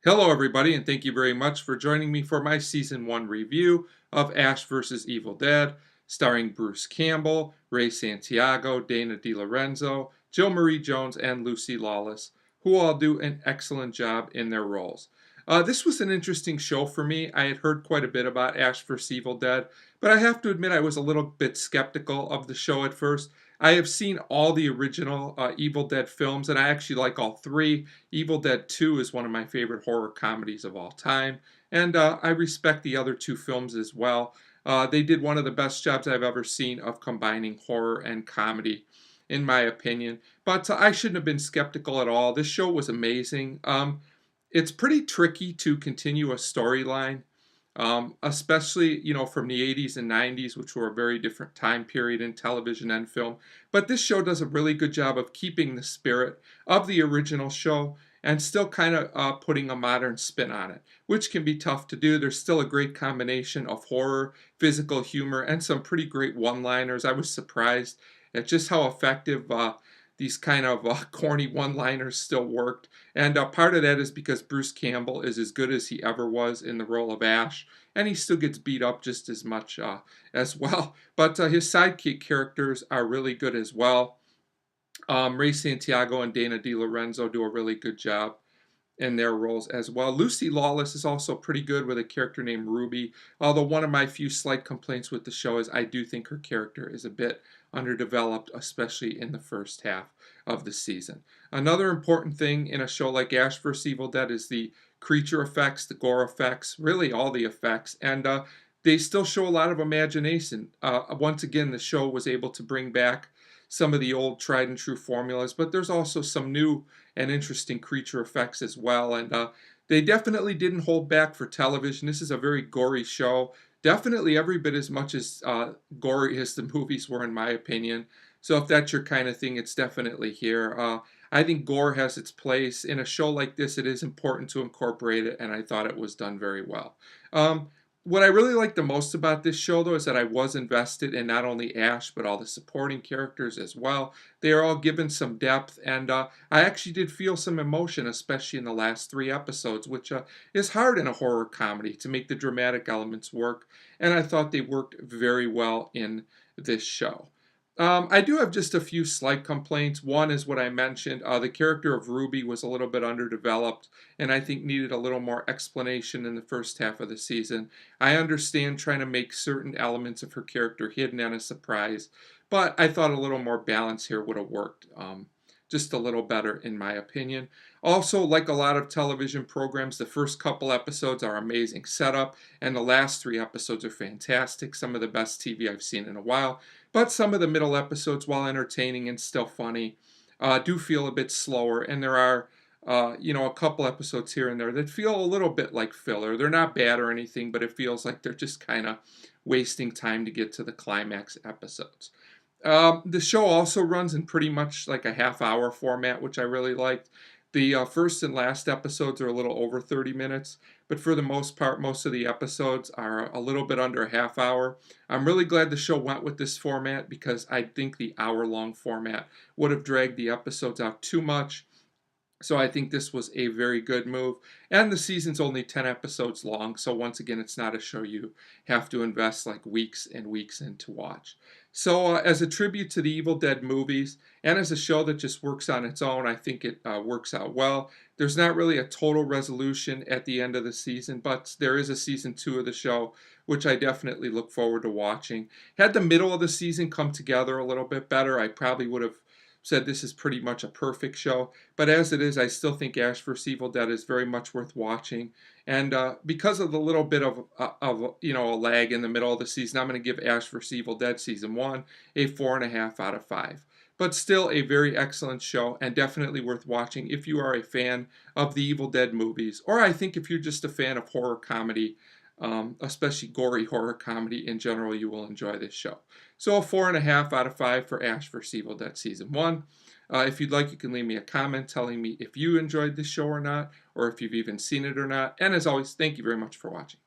Hello, everybody, and thank you very much for joining me for my Season 1 review of Ash vs. Evil Dead, starring Bruce Campbell, Ray Santiago, Dana DeLorenzo, Jill Marie Jones, and Lucy Lawless, who all do an excellent job in their roles. This was an interesting show for me. I had heard quite a bit about Ash vs. Evil Dead, but I have to admit I was a little bit skeptical of the show at first. I have seen all the original Evil Dead films, and I actually like all three. Evil Dead 2 is one of my favorite horror comedies of all time, and I respect the other two films as well. They did one of the best jobs I've ever seen of combining horror and comedy, in my opinion. But I shouldn't have been skeptical at all. This show was amazing. It's pretty tricky to continue a storyline, especially from the 80s and 90s, which were a very different time period in television and film. But this show does a really good job of keeping the spirit of the original show and still kind of putting a modern spin on it, which can be tough to do. There's still a great combination of horror, physical humor, and some pretty great one-liners. I was surprised at just how effective these kind of corny one-liners still worked. And part of that is because Bruce Campbell is as good as he ever was in the role of Ash, and he still gets beat up just as much as well. But his sidekick characters are really good as well. Ray Santiago and Dana DeLorenzo do a really good job in their roles as well. Lucy Lawless is also pretty good with a character named Ruby, although one of my few slight complaints with the show is I do think her character is a bit underdeveloped, especially in the first half of the season. Another important thing in a show like Ash vs. Evil Dead is the creature effects, the gore effects, really all the effects, and they still show a lot of imagination. Once again, the show was able to bring back some of the old tried and true formulas, but there's also some new and interesting creature effects as well. And they definitely didn't hold back for television. This is a very gory show. Definitely every bit as much as gory as the movies were, in my opinion. So if that's your kind of thing, it's definitely here. I think gore has its place. In a show like this, it is important to incorporate it, and I thought it was done very well. What I really like the most about this show, though, is that I was invested in not only Ash, but all the supporting characters as well. They are all given some depth, and I actually did feel some emotion, especially in the last three episodes, which is hard in a horror comedy to make the dramatic elements work, and I thought they worked very well in this show. I do have just a few slight complaints. One is what I mentioned. The character of Ruby was a little bit underdeveloped and I think needed a little more explanation in the first half of the season. I understand trying to make certain elements of her character hidden and a surprise, but I thought a little more balance here would have worked. Just a little better, in my opinion. Also, like a lot of television programs, the first couple episodes are amazing setup, and the last three episodes are fantastic. Some of the best TV I've seen in a while. But some of the middle episodes, while entertaining and still funny, do feel a bit slower, and there are a couple episodes here and there that feel a little bit like filler. They're not bad or anything, but it feels like they're just kind of wasting time to get to the climax episodes. The show also runs in pretty much like a half-hour format, which I really liked. The first and last episodes are a little over 30 minutes, but for the most part, most of the episodes are a little bit under a half hour. I'm really glad the show went with this format because I think the hour-long format would have dragged the episodes out too much. So I think this was a very good move. And the season's only 10 episodes long, so once again, it's not a show you have to invest like weeks and weeks in to watch. So as a tribute to the Evil Dead movies, and as a show that just works on its own, I think it works out well. There's not really a total resolution at the end of the season, but there is a season 2 of the show, which I definitely look forward to watching. Had the middle of the season come together a little bit better, I probably would have said this is pretty much a perfect show. But as it is, I still think Ash vs. Evil Dead is very much worth watching. And because of the little bit of a lag in the middle of the season, I'm going to give Ash vs. Evil Dead Season 1 a 4.5 out of 5. But still a very excellent show and definitely worth watching if you are a fan of the Evil Dead movies. Or I think if you're just a fan of horror comedy, especially gory horror comedy in general, you will enjoy this show. So a 4.5 out of 5 for Ash vs. Evil Dead Season 1. If you'd like, you can leave me a comment telling me if you enjoyed this show or not, or if you've even seen it or not. And as always, thank you very much for watching.